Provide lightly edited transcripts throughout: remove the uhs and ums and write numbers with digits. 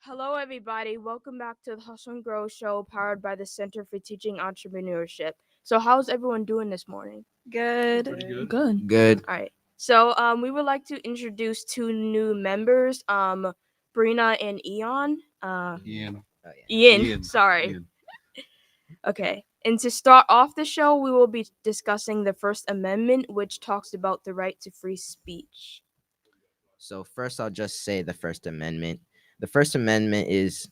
Hello, everybody. Welcome back to the Hustle and Grow Show, powered by the Center for Teaching Entrepreneurship. So, how's everyone doing this morning? Good. Pretty good. Good. Good. All right. So, we would like to introduce two new members, Brina and Eon. Ian. Oh yeah. Ian. Sorry. Ian. Okay. And to start off the show, we will be discussing the First Amendment, which talks about the right to free speech. So first, I'll just say the First Amendment. The First Amendment is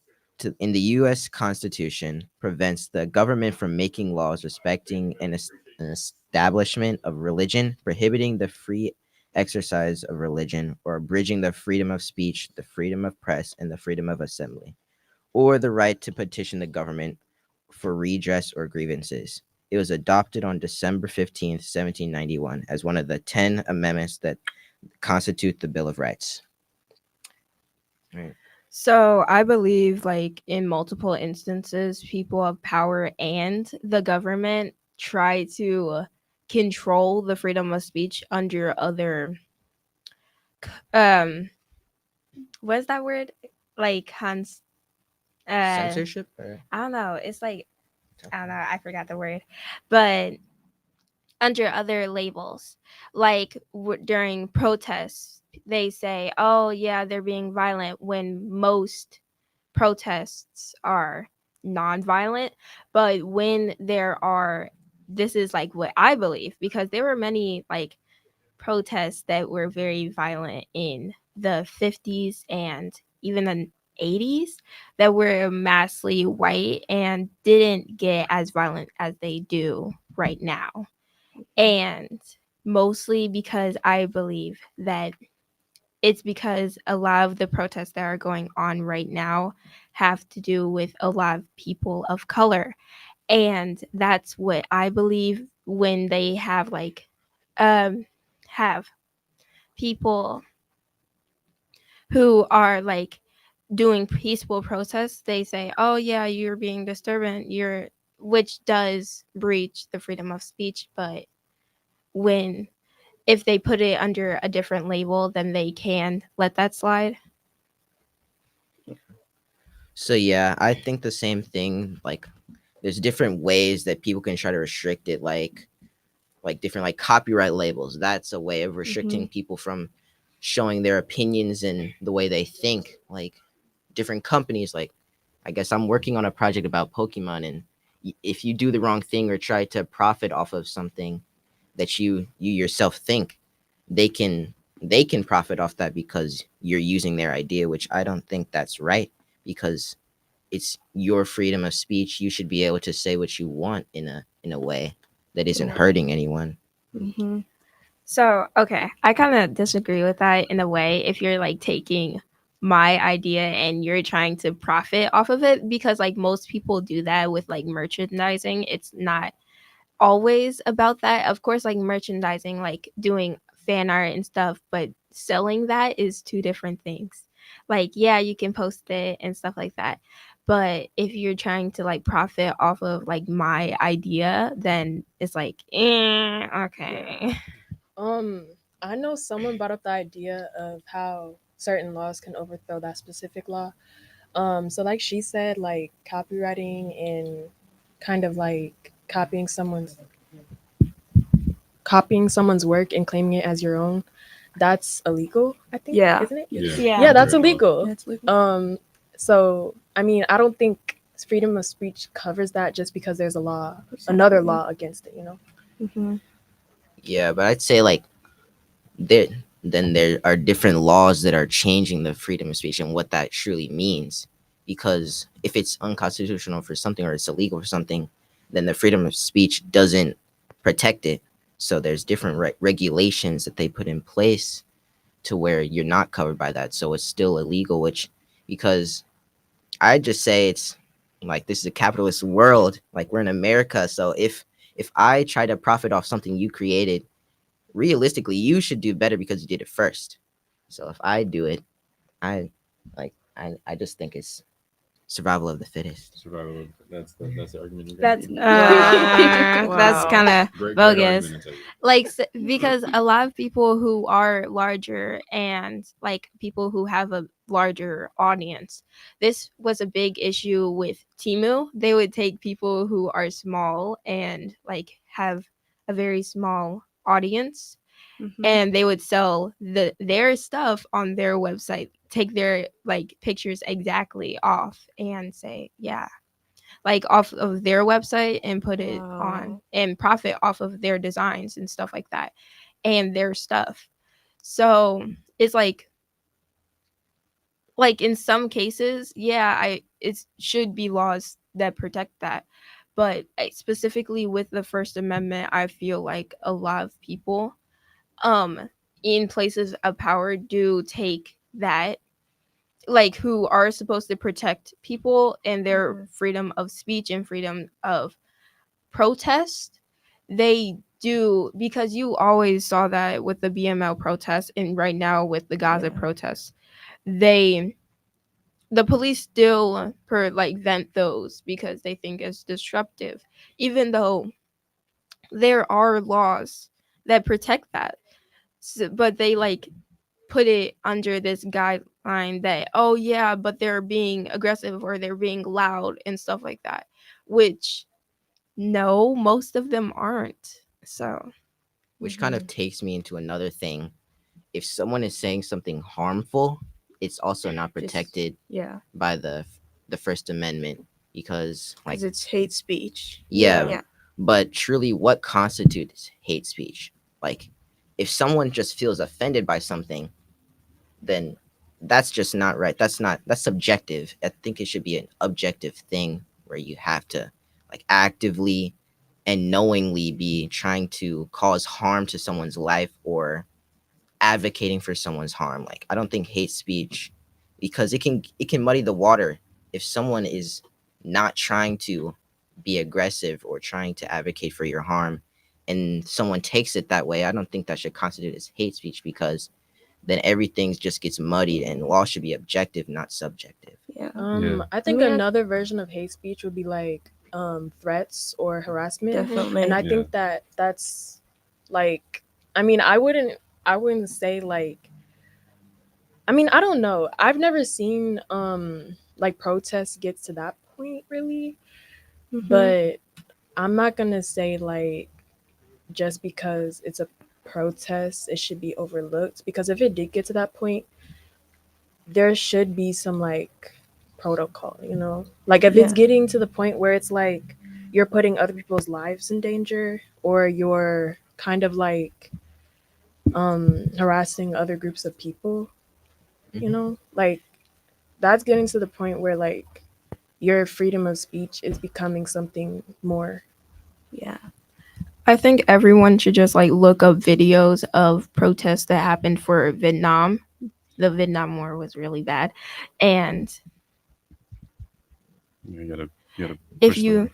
in the U.S. Constitution prevents the government from making laws respecting an establishment of religion, prohibiting the free exercise of religion, or abridging the freedom of speech, the freedom of press, and the freedom of assembly, or the right to petition the government for redress or grievances. It was adopted on December 15th, 1791, as one of the 10 amendments that constitute the Bill of Rights. Right. So I believe, like, in multiple instances, people of power and the government try to control the freedom of speech under other, um, what's that word? Like, Censorship? I don't know. It's like, I don't know. I forgot the word. But under other labels, like during protests, they say, oh yeah, they're being violent, when most protests are non-violent. But when there are, this is like what I believe, because there were many like protests that were very violent in the 50s and even the 80s that were massively white and didn't get as violent as they do right now. And mostly because I believe that it's because a lot of the protests that are going on right now have to do with a lot of people of color. And that's what I believe, when they have like have people who are like doing peaceful protests, they say, oh yeah, you're being disturbing, you're, which does breach the freedom of speech. But when, if they put it under a different label, then they can let that slide. So yeah, I think the same thing. Like, there's different ways that people can try to restrict it, like different like copyright labels. That's a way of restricting people from showing their opinions and the way they think. Like different companies, like I guess I'm working on a project about Pokemon, and if you do the wrong thing or try to profit off of something that you yourself think, they can profit off that because you're using their idea, which I don't think that's right, because it's your freedom of speech. You should be able to say what you want in a way that isn't hurting anyone. Mm-hmm. So, okay, I kind of disagree with that in a way, if you're like taking my idea and you're trying to profit off of it, because like most people do that with like merchandising. It's not always about that. Of course, like merchandising, like doing fan art and stuff, but selling that is two different things. Like, yeah, you can post it and stuff like that. But if you're trying to like profit off of like my idea, then it's like, okay. Um, I know someone brought up the idea of how certain laws can overthrow that specific law. So like she said, like copywriting and kind of like copying someone's work and claiming it as your own, that's illegal, I think, Yeah. isn't it? Yeah. Yeah. Yeah, that's Very illegal. That's legal. So I mean, I don't think freedom of speech covers that just because there's another law against it. Mm-hmm. Yeah, but I'd say like there then there are different laws that are changing the freedom of speech and what that truly means. Because if it's unconstitutional for something or it's illegal for something, then the freedom of speech doesn't protect it. So there's different regulations that they put in place to where you're not covered by that. So it's still illegal, which, because I just say it's like this is a capitalist world, like we're in America. So if I try to profit off something you created, realistically you should do better because you did it first. So if I do it, I I just think it's survival of the fittest. Survival. That's the argument you're That's gonna that's Wow. kind of great bogus. argument, I tell you. Like because a lot of people who are larger and like people who have a larger audience, this was a big issue with Timu. They would take people who are small and like have a very small audience, Mhm. and they would sell their stuff on their website, take their like pictures exactly off and say, yeah, like off of their website, and put it on Wow. and profit off of their designs and stuff like that and their stuff. So it's like in some cases, yeah, I it should be laws that protect that. But specifically with the First Amendment, I feel like a lot of people um in places of power do take that, like who are supposed to protect people and their Mhm. freedom of speech and freedom of protest. They do, because you always saw that with the BML protests and right now with the Gaza Yeah. protests. They the police still per like vent those because they think it's disruptive, even though there are laws that protect that. But they like put it under this guideline that, oh yeah, but they're being aggressive or they're being loud and stuff like that, which no, most of them aren't. So Which kind Mhm. of takes me into another thing. If someone is saying something harmful, it's also not Just protected yeah, by the First Amendment because, like, because it's hate speech. yeah, yeah. but truly, what constitutes hate speech? Like, if someone just feels offended by something, then that's just not right. That's subjective. I think it should be an objective thing where you have to like actively and knowingly be trying to cause harm to someone's life or advocating for someone's harm. Like I don't think hate speech, because it can muddy the water if someone is not trying to be aggressive or trying to advocate for your harm and someone takes it that way. I don't think that should constitute as hate speech because then everything just gets muddied and law should be objective, not subjective. Yeah. Yeah. I Let think me ask, another version of hate speech would be like threats or harassment, and definitely. I Yeah. think that that's like, I mean, I wouldn't say like, I mean, I don't know. I've never seen like protests get to that point really, Mhm. but I'm not gonna say like just because it's a protest it should be overlooked, because if it did get to that point, there should be some like protocol, you know? Like if it's Yeah. getting to the point where it's like you're putting other people's lives in danger, or you're kind of like harassing other groups of people, you Mhm. know? Like that's getting to the point where like your freedom of speech is becoming something more. Yeah. I think everyone should just like look up videos of protests that happened for Vietnam. The Vietnam War was really bad. And You gotta if push the. you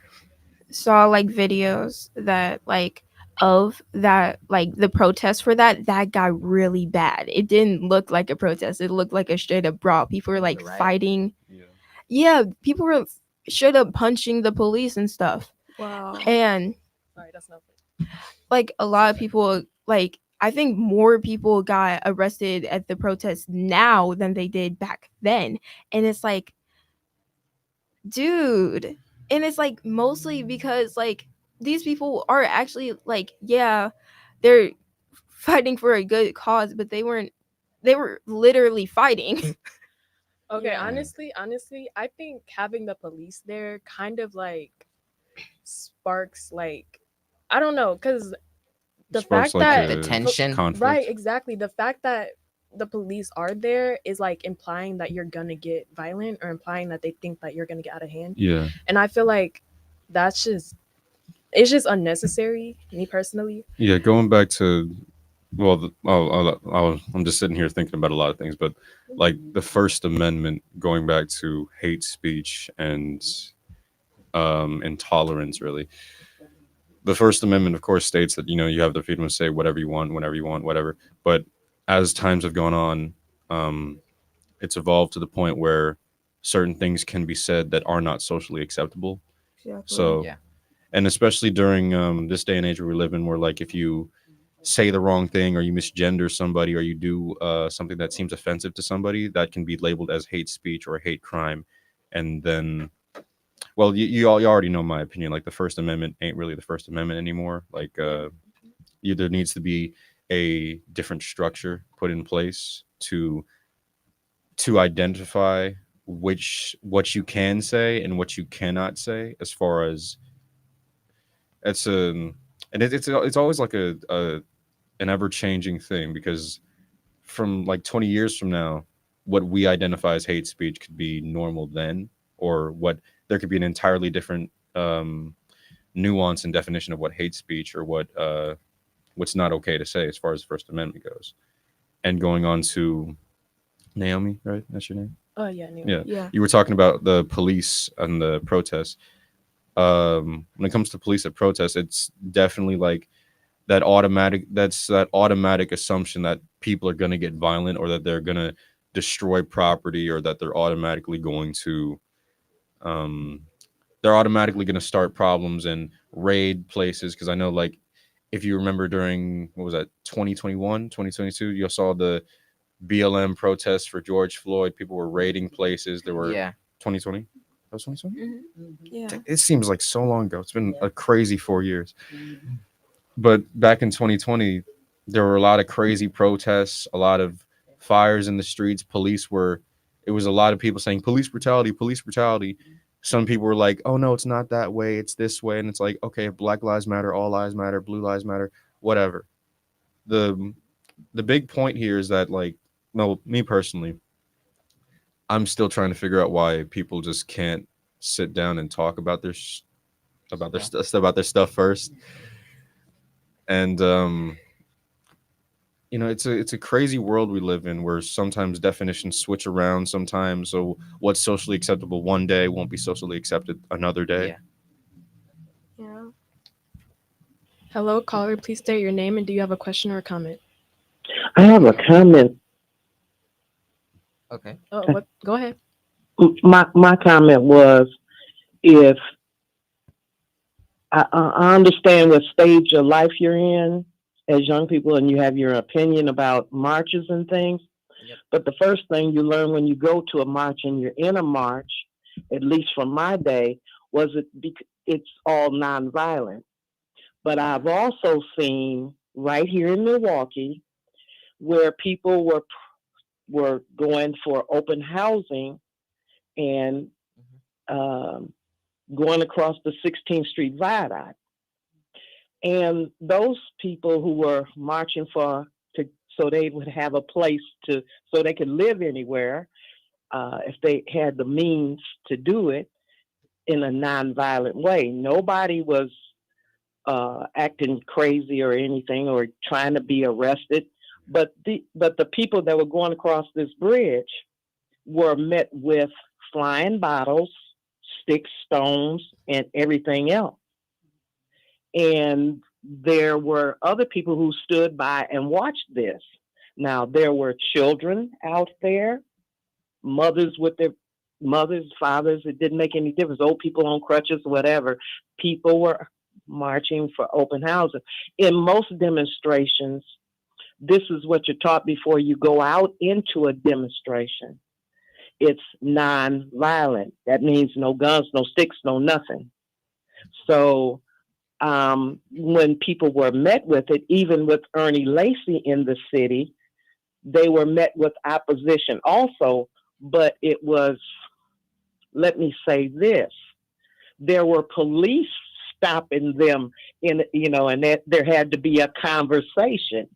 saw like videos that like of that, like the protest for that got really bad. It didn't look like a protest, it looked like a straight up brawl. People were Like like a riot. fighting. Yeah. Yeah, people were straight up punching the police and stuff. Wow. And Sorry, that's not. like a lot of people, like I think more people got arrested at the protests now than they did back then. And it's like, dude, and it's like mostly because like these people are actually like, yeah, they're fighting for a good cause, but they were literally fighting. Okay, Yeah. Yeah. honestly, I think having the police there kind of like sparks like, I don't know, cuz the Sparks fact like Like that the a tension. right, conflict. exactly, the fact that the police are there is like implying that you're going to get violent, or implying that they think that you're going to get out of hand. Yeah. And I feel like that's just, it's just unnecessary, me personally. Yeah. Going back to, well, I'm just sitting here thinking about a lot of things, but like the First Amendment, going back to hate speech and intolerance, really. The First Amendment, of course, states that you have the freedom to say whatever you want, whenever you want, whatever. But as times have gone on, um, it's evolved to the point where certain things can be said that are not socially acceptable. Exactly. So, Yeah. and especially during this day and age where we live in, where like if you say the wrong thing or you misgender somebody or you do something that seems offensive to somebody, that can be labeled as hate speech or hate crime. And then, well, you already know my opinion. Like the First Amendment ain't really the First Amendment anymore. Like there needs to be a different structure put in place to identify which what you can say and what you cannot say as far as it's and it's always like a an ever changing thing because from like 20 years from now, what we identify as hate speech could be normal then, or what there could be an entirely different nuance and definition of what hate speech or what's not okay to say as far as First Amendment goes. And going on to Naomi, right? That's your name. Oh yeah, anyway. Yeah, Yeah. you were talking about the police and the protests. When it comes to police at protests, it's definitely like that automatic assumption that people are going to get violent or that they're going to destroy property or that um they're automatically going to start problems and raid places because I know like if you remember during what was that 2021 2022 you saw the BLM protests for George Floyd, people were raiding places. There were Yeah. 2020. That was 2020. Yeah. It seems like so long ago. It's been a crazy 4 years. But back in 2020, there were a lot of crazy protests, a lot of fires in the streets. It was a lot of people saying police brutality, police brutality. Some people were like, oh no, it's not that way, it's this way. And it's like, okay, if Black Lives Matter, all lives matter, blue lives matter, whatever. The the big point here is that like, no, me personally, I'm still trying to figure out why people just can't sit down and talk about about their stuff first. And it's a crazy world we live in where sometimes definitions switch around sometimes. So what's socially acceptable one day won't be socially accepted another day. Yeah. Yeah. Hello, caller. Please state your name and do you have a question or a comment? I have a comment. Okay. Oh, what? Go ahead. My comment was if I understand what stage of life you're in as young people and you have your opinion about marches and things. Yep. But the first thing you learn when you go to a march and you're in a march, at least from my day, was it's all nonviolent. But I've also seen right here in Milwaukee where people were going for open housing and um, going across the 16th Street Viaduct. And those people who were marching so they would have a place so they could live anywhere if they had the means to do it in a nonviolent way. Nobody was acting crazy or anything or trying to be arrested. But the people that were going across this bridge were met with flying bottles, sticks, stones, and everything else. And there were other people who stood by and watched this. Now, there were children out there, mothers with their mothers, fathers, it didn't make any difference, old people on crutches, whatever. People were marching for open housing. In most demonstrations, this is what you're taught before you go out into a demonstration. It's non-violent. That means no guns, no sticks, no nothing. So when people were met with it, even with Ernie Lacy in the city, they were met with opposition also. But it was, let me say this, there were police stopping them and there had to be a conversation.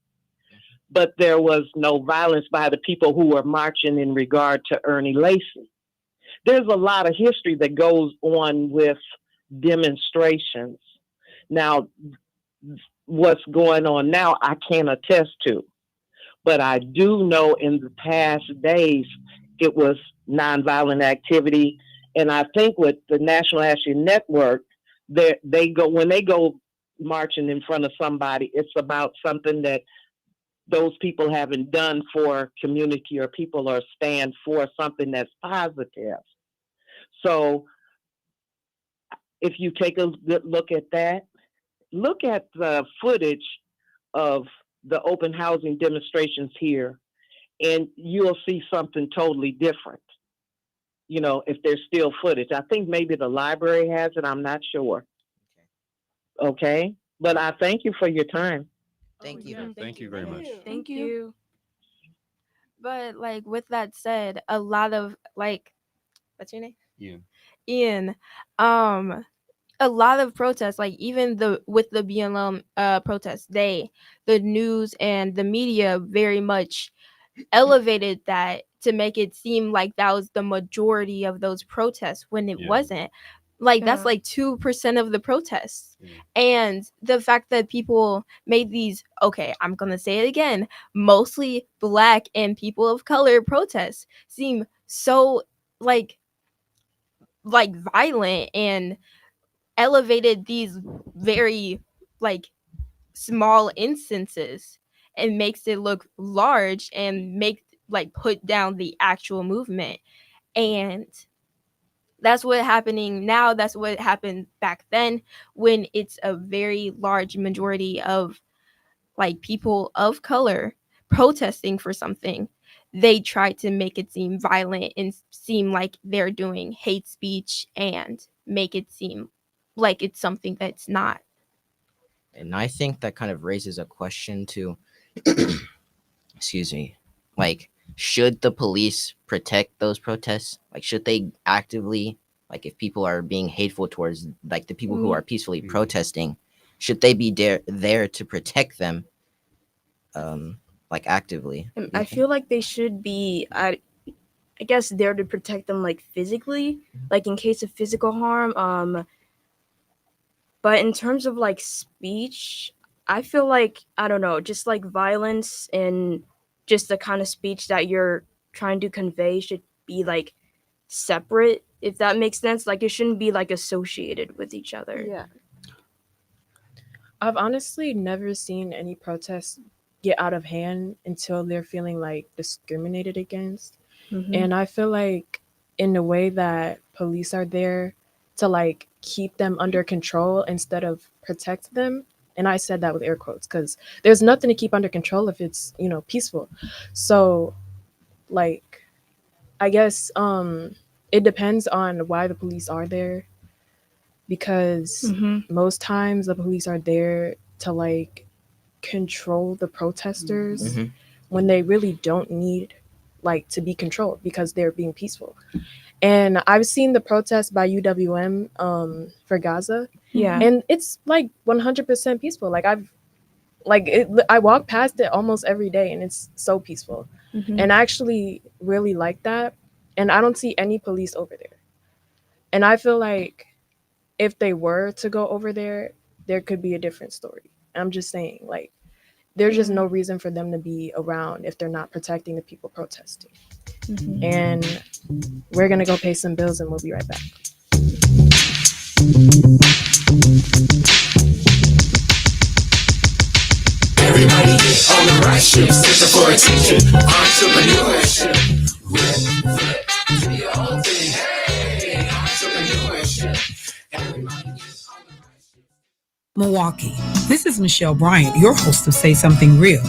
But there was no violence by the people who were marching in regard to Ernie Lacy. There's a lot of history that goes on with demonstrations. Now, what's going on now, I can't attest to. But I do know in the past days, it was nonviolent activity. And I think with the National Action Network, when they go marching in front of somebody, it's about something that those people haven't done for community or people or stand for something that's positive. So if you take a good look at that, look at the footage of the open housing demonstrations here, and you'll see something totally different. If there's still footage. I think maybe the library has it. I'm not sure. Okay. But I thank you for your time. Thank you. Yeah, Thank you very much. Thank you. But like with that said, a lot of like, what's your name? Ian. Ian. A lot of protests, like even with the BLM protests, the news and the media very much elevated that to make it seem like that was the majority of those protests when it Yeah. wasn't. Like that's Yeah. like 2% of the protests. Yeah. And the fact that people made these, okay, I'm gonna say it again, mostly black and people of color protests seem so like violent and elevated these very like small instances and makes it look large and make like put down the actual movement. And that's what happening now, that's what happened back then, when it's a very large majority of like people of color protesting for something. They try to make it seem violent and seem like they're doing hate speech and make it seem like it's something that's not. And I think that kind of raises a question too. Excuse me. Like, should the police protect those protests? Like, should they actively, like, if people are being hateful towards, like, the people who are peacefully protesting, should they be there to protect them, like, actively? I feel like they should be, I guess, there to protect them, like physically, like in case of physical harm. But in terms of like speech, I feel like, I don't know, just like violence and just the kind of speech that you're trying to convey should be like separate, if that makes sense. Like it shouldn't be like associated with each other. Yeah. I've honestly never seen any protests get out of hand until they're feeling like discriminated against. Mhm. And I feel like in the way that police are there to like keep them under control instead of protect them. And I said that with air quotes because there's nothing to keep under control if it's, peaceful. So like I guess it depends on why the police are there, because most times the police are there to like control the protesters when they really don't need like to be controlled because they're being peaceful. And I've seen the protest by UWM for Gaza. Yeah. And it's like 100% peaceful. Like I walk past it almost every day and it's so peaceful. And I actually really like that. And I don't see any police over there. And I feel like if they were to go over there, there could be a different story. I'm just saying, like, there's just no reason for them to be around if they're not protecting the people protesting. And we're going to go pay some bills and we'll be right back. Everybody get on the right ship, searching for attention, entrepreneurship. Do your own thing, hey, entrepreneurship. Everybody get on the right ship. Milwaukee. This is Michelle Bryant, your host of Say Something Real.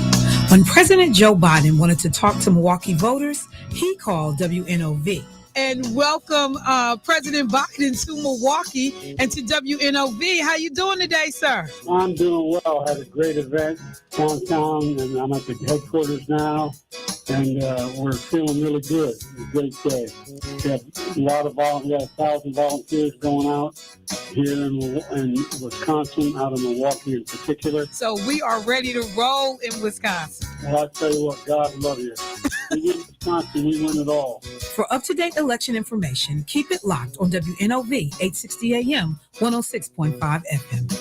When President Joe Biden wanted to talk to Milwaukee voters, he called WNOV. And welcome President Biden to Milwaukee and to WNOV. How you doing today, sir? I'm doing well. I had a great event downtown, and I'm at the headquarters now, and we're feeling really good. It's a great day. We have a lot of 1,000 volunteers going out here in Wisconsin, out of Milwaukee in particular. So we are ready to roll in Wisconsin. Well, I tell you what, God love you. We win Wisconsin, we win it all. For up-to-date election information, keep it locked on WNOV 860 AM, 106.5 FM.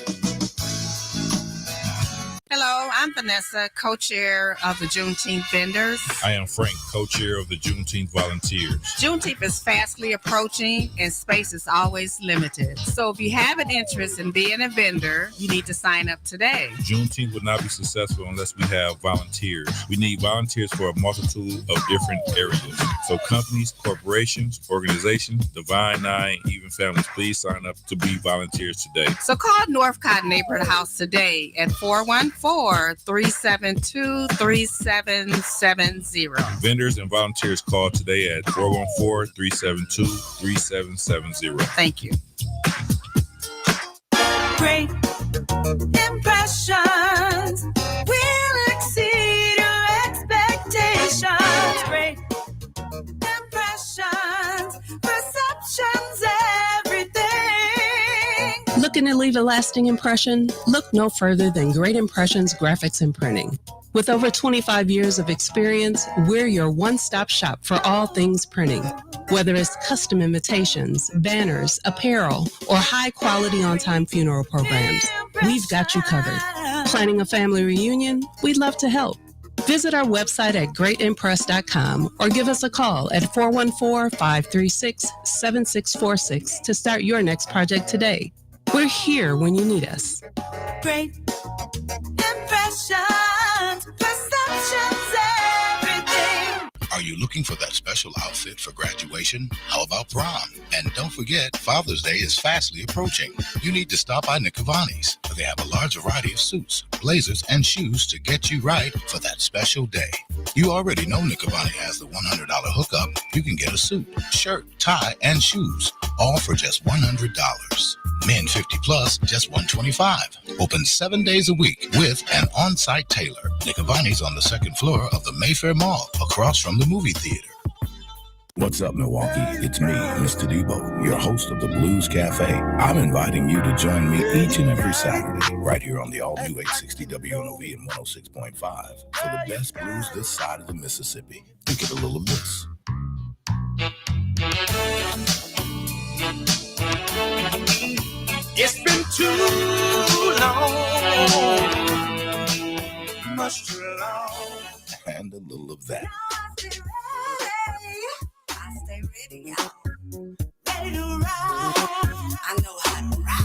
Hello, I'm Vanessa, co-chair of the Juneteenth vendors. I am Frank, co-chair of the Juneteenth volunteers. Juneteenth is fastly approaching and space is always limited. So if you have an interest in being a vendor, you need to sign up today. Juneteenth would not be successful unless we have volunteers. We need volunteers for a multitude of different areas. So companies, corporations, organizations, Divine Nine, even families, please sign up to be volunteers today. So call Northcott Neighborhood House today at 414-372-3770. Vendors and volunteers call today at 414-372-3770. Thank you. Great impressions will exceed your expectations. Great impressions, perceptions, everything. Looking to leave a lasting impression? Look no further than Great Impressions Graphics and Printing. With over 25 years of experience, we're your one-stop shop for all things printing. Whether it's custom invitations, banners, apparel, or high-quality on-time funeral programs, we've got you covered. Planning a family reunion? We'd love to help. Visit our website at greatimpress.com or give us a call at 414-536-7646 to start your next project today. We're here when you need us. Great impressions, perceptions, everything. Are you looking for that special outfit for graduation? How about prom? And don't forget, Father's Day is fastly approaching. You need to stop by Nick Cavani's, where they have a large variety of suits, blazers, and shoes to get you right for that special day. You already know Nick Cavani has the $100 hookup. You can get a suit, shirt, tie, and shoes, all for just $100. Men 50 plus, just $125. Open 7 days a week with an on-site tailor. Nick Cavani's on the second floor of the Mayfair Mall, across from the movie theater. What's up, Milwaukee? It's me, Mr. Debo, your host of the Blues Cafe. I'm inviting you to join me each and every Saturday right here on the all-new 860 WNOV and 106.5 for the best blues this side of the Mississippi. Think of a little of this. It's been too long, much too long. And a little of that.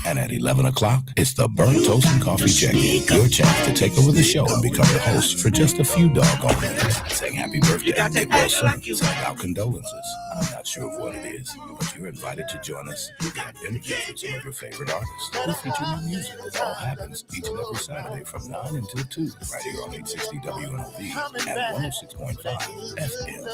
And at 11 o'clock, it's the Burnt Toast and Coffee Check-In. Your chance to take over the show and become the host for just a few doggone minutes. Saying happy birthday and get well soon. Send out condolences. I'm not sure of what it is, but you're invited to join us. We have interviews with some of your favorite artists. We'll feature new music. It all happens each and every Saturday from 9 until 2, right here on 860 WNOV and 106.5 FM.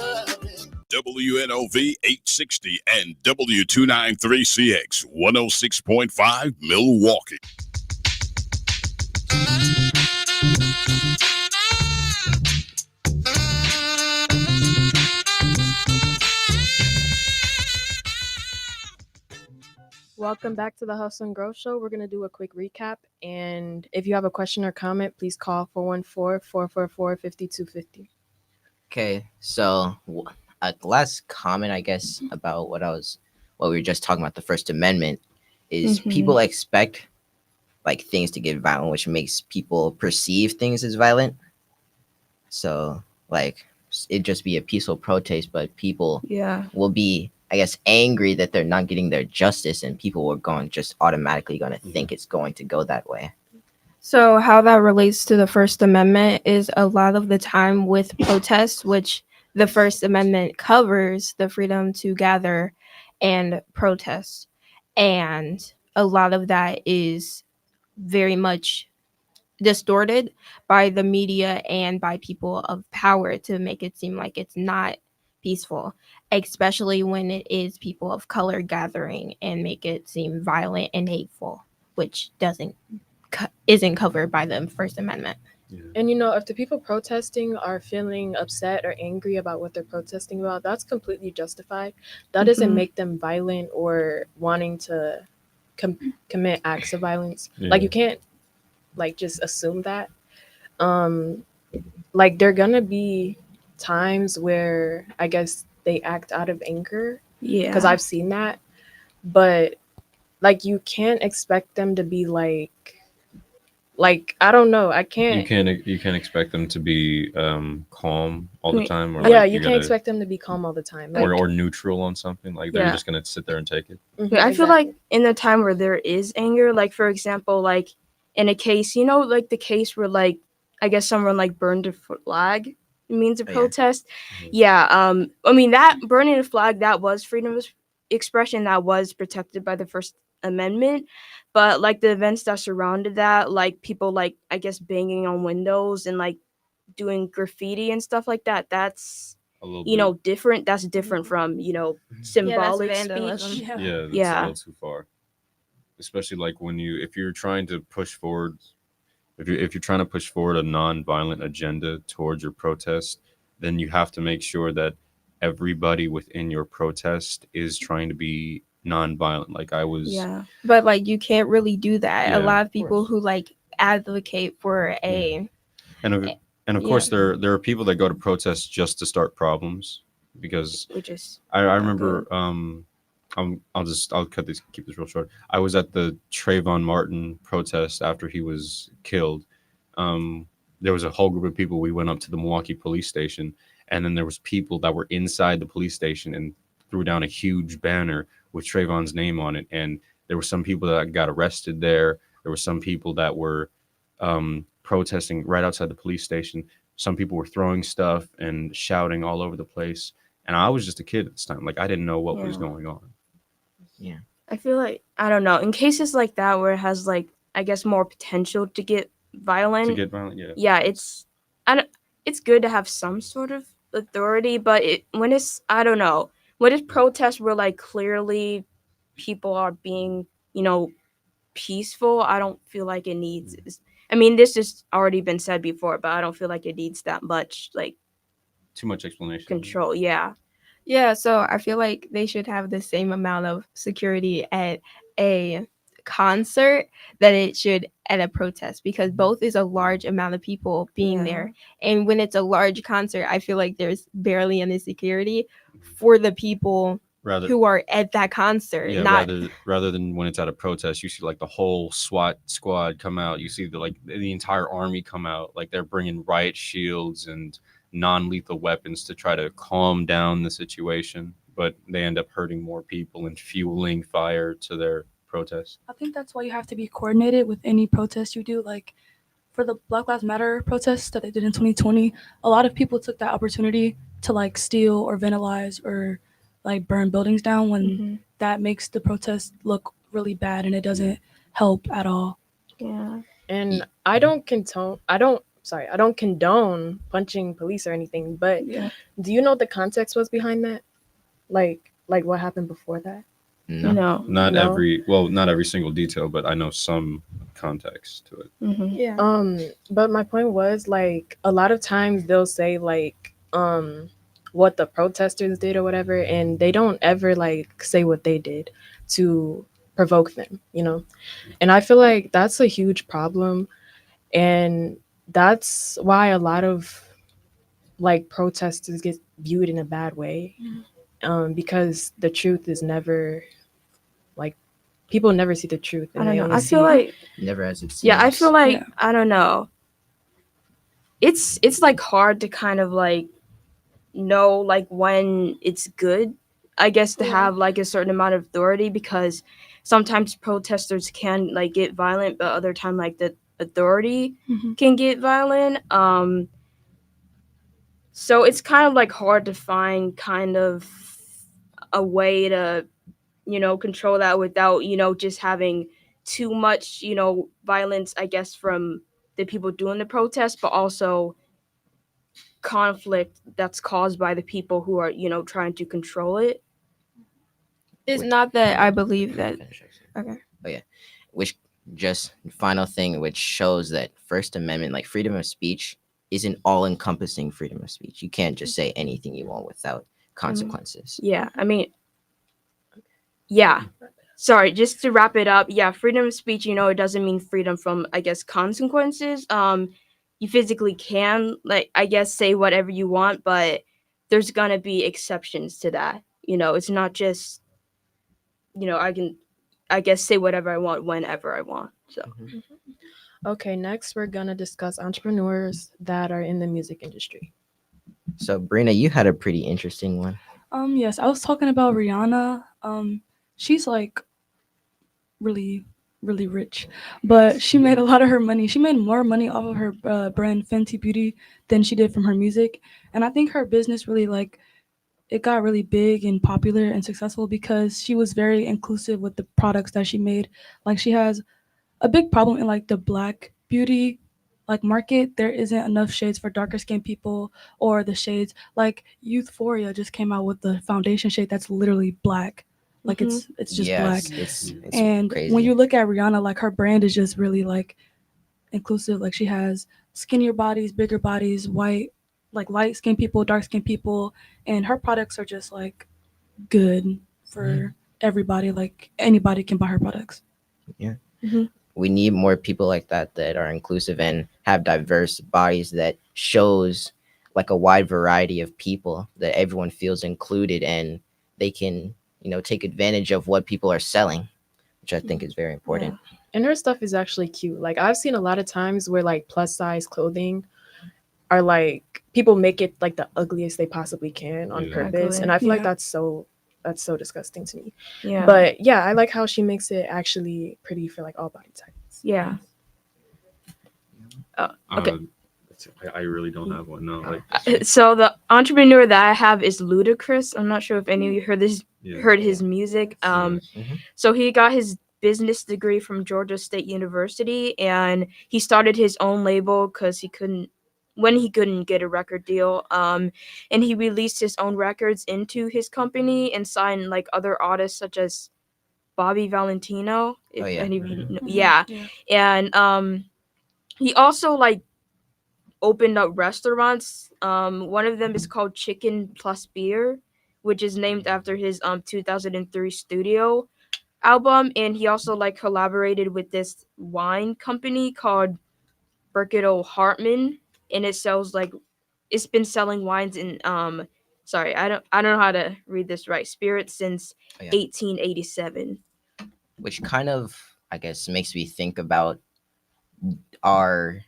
WNOV 860 and W293CX 106.5 Milwaukee. Welcome back to the Hustle and Growth Show. We're going to do a quick recap. And if you have a question or comment, please call 414-444-5250. Okay, so a last comment, I guess, about what we were just talking about, the First Amendment, is people expect like things to get violent, which makes people perceive things as violent. So like it just be a peaceful protest, but people will be, I guess, angry that they're not getting their justice, and people are automatically going to think it's going to go that way. So how that relates to the First Amendment is a lot of the time with protests, which the First Amendment covers the freedom to gather and protest. And a lot of that is very much distorted by the media and by people of power to make it seem like it's not peaceful, especially when it is people of color gathering and make it seem violent and hateful, which isn't covered by the First Amendment. Yeah. And if the people protesting are feeling upset or angry about what they're protesting about, that's completely justified. That doesn't make them violent or wanting to commit acts of violence. Like you can't just assume that. Like there are gonna be times where I guess they act out of anger. Yeah. Because I've seen that. But like you can't expect them to be like like I don't know. I You can't. can't expect them to be calm all the I mean, time, or Yeah, like you you can't gotta, expect them to be calm all the time. or Like, neutral on something. Like they're yeah. just gonna sit there and take it. I feel like exactly. in the time where there is anger, like for example, like in a case, like the case where like I guess someone like burned a flag means a Oh, yeah. protest. Yeah, I mean that burning a flag, that was freedom of expression, that was protected by the First Amendment, but like the events that surrounded that, like people like I guess banging on windows and like doing graffiti and stuff like that, that's A little bit. different. That's different from Yeah, that's symbolic vandalism. speech. Yeah, that's a Yeah. little too far. Especially like if you're trying to push forward, if you're trying to push forward a non-violent agenda towards your protest, then you have to make sure that everybody within your protest is trying to be non-violent. Like I was, Yeah. But like you can't really do that. A Yeah. lot of people who like advocate for a and of, and of yeah. course there are people that go to protests just to start problems, because Which is I not remember good. I'll keep this real short. I was at the Trayvon Martin protest after he was killed. There was a whole group of people. We went up to the Milwaukee police station, and then there was people that were inside the police station and threw down a huge banner with Trayvon's name on it. And there were some people that got arrested there. There were some people that were protesting right outside the police station. Some people were throwing stuff and shouting all over the place. And I was just a kid at this time. Like I didn't know what was Yeah. going on. Yeah. I feel like I don't know. In cases like that where it has like I guess more potential to get violent. To get violent, yeah. Yeah, it's good to have some sort of authority, but when it's I don't know. When it's protests where like clearly people are being, peaceful, I don't feel like it needs I mean, this has already been said before, but I don't feel like it needs that much like Too much explanation. control. Yeah. Yeah, so I feel like they should have the same amount of security at a concert that it should at a protest, because both is a large amount of people being Yeah. there. And when it's a large concert, I feel like there's barely any security for the people who are at that concert. Yeah, not rather than when it's at a protest, you see like the whole SWAT squad come out. You see the entire army come out. Like they're bringing riot shields and non-lethal weapons to try to calm down the situation, but they end up hurting more people and fueling fire to their protest. I think that's why you have to be coordinated with any protest you do. Like for the Black Lives Matter protests that they did in 2020, a lot of people took that opportunity to like steal or vandalize or like burn buildings down when that makes the protest look really bad and it doesn't help at all. Yeah. And I don't condone punching police or anything, but do you know what the context was behind that? Like what happened before that? No. Not No? not every single detail, but I know some context to it. Yeah. But my point was like a lot of times they'll say like what the protesters did or whatever, and they don't ever like say what they did to provoke them, And I feel like that's a huge problem, and that's why a lot of like protesters get viewed in a bad way, because the truth is never like people never see the truth, I and don't they know. only I see feel like Never as it seems. yeah, I feel like I don't know. It's like hard to kind of like know like when it's good, I guess, to have like a certain amount of authority, because sometimes protesters can like get violent, but other time like the authority can get violent. So it's kind of like hard to find kind of a way to control that without just having too much violence, I guess, from the people doing the protest, but also conflict that's caused by the people who are trying to control it. It's not that I believe that. Okay. Oh yeah, which just final thing, which shows that First Amendment, like freedom of speech, isn't all-encompassing freedom of speech. You can't just say anything you want without consequences. Yeah, I mean, yeah. Sorry, just to wrap it up. Yeah, freedom of speech, it doesn't mean freedom from, I guess, consequences. You physically can, like, I guess, say whatever you want, but there's gonna be exceptions to that. It's not just, I can, I guess, say whatever I want whenever I want. So. Okay, next we're gonna discuss entrepreneurs that are in the music industry. So, Brina, you had a pretty interesting one. Yes, I was talking about Rihanna. She's like really, really rich, but she made a lot of her money. She made more money off of her brand Fenty Beauty than she did from her music, and I think her business really like it got really big and popular and successful because she was very inclusive with the products that she made. Like she has a big problem in like the black beauty like market. There isn't enough shades for darker skinned people or the shades like Youthforia just came out with the foundation shade that's literally black. Like Mhm. it's just black. Yes, it's And when crazy. you look at Rihanna, like her brand is just really like inclusive. Like she has skinnier bodies, bigger bodies, white, like light skinned people, dark skinned people, and her products are just like good for everybody. Like anybody can buy her products. Yeah. Mhm. We need more people like that are inclusive and have diverse bodies that shows like a wide variety of people that everyone feels included and they can, take advantage of what people are selling, which I think is very important. And her stuff is actually cute. Like I've seen a lot of times where like plus size clothing are like people make it like the ugliest they possibly can on Yeah. purpose, Exactly. and I feel like Yeah. that's so disgusting to me. Yeah. But yeah, I like how she makes it actually pretty for like all body types. Yeah. Okay. I really don't have one. No, like So the entrepreneur that I have is Ludacris. I'm not sure if any of you yeah. heard his music. So he got his business degree from Georgia State University, and he started his own label because he couldn't get a record deal. And he released his own records into his company and signed like other artists such as Bobby Valentino. Oh If yeah. any of you know, Mhm. yeah. Yeah. And he also like opened up restaurants. One of them is called Chicken Plus Beer, which is named after his 2003 studio album, and he also like collaborated with this wine company called Burkitto Hartman, and it's been selling wines in sorry, I don't know how to read this right. Spirits since Oh yeah. 1887. Which kind of, I guess, makes me think about are